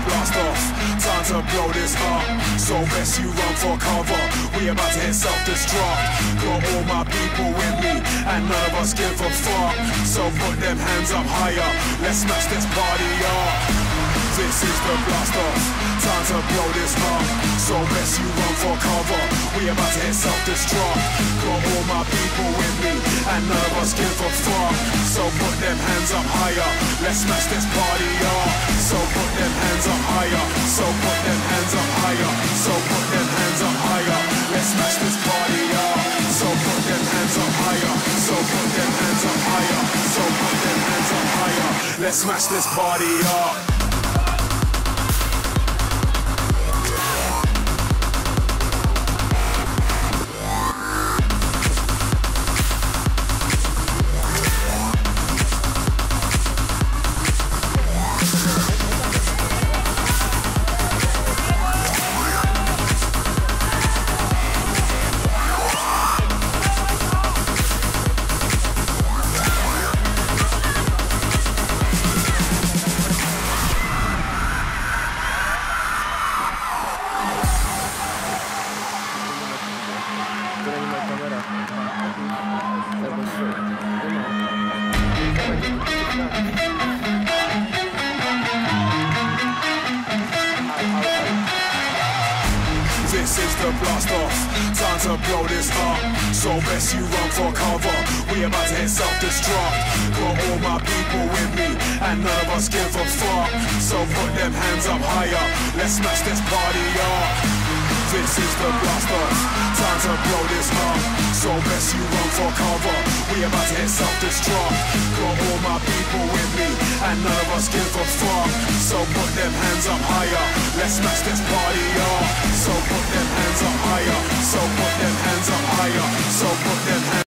blast off, time to blow this up. So best you run for cover, we about to hit self-destruct. Got all my people with me, and none of us give a fuck. So put them hands up higher, let's smash this party up. This is the blast off, time to blow this up. So best you run for cover, we about to hit self-destruct. Got all my people with me, and none of us give a fuck. So put them hands up higher, let's smash this party up. So put them hands up higher, so put them hands up higher, so put them hands up higher, let's smash this party up. So put them hands up higher, so put them hands up higher, so put them hands up higher, let's smash this party up. This is the blast off, time to blow this up. So best you run for cover, we about to hit self-destruct. Got all my people with me, and none of us give a fuck. So put them hands up higher, let's smash this party up. This is the blast off, time to blow this up. So best you run for cover, we about to hit self-destruct. Got all my people with me, and none of us give a fuck. So put them hands up higher, let's smash this party up. So put them hands up higher, so put them hands up higher, so put them hands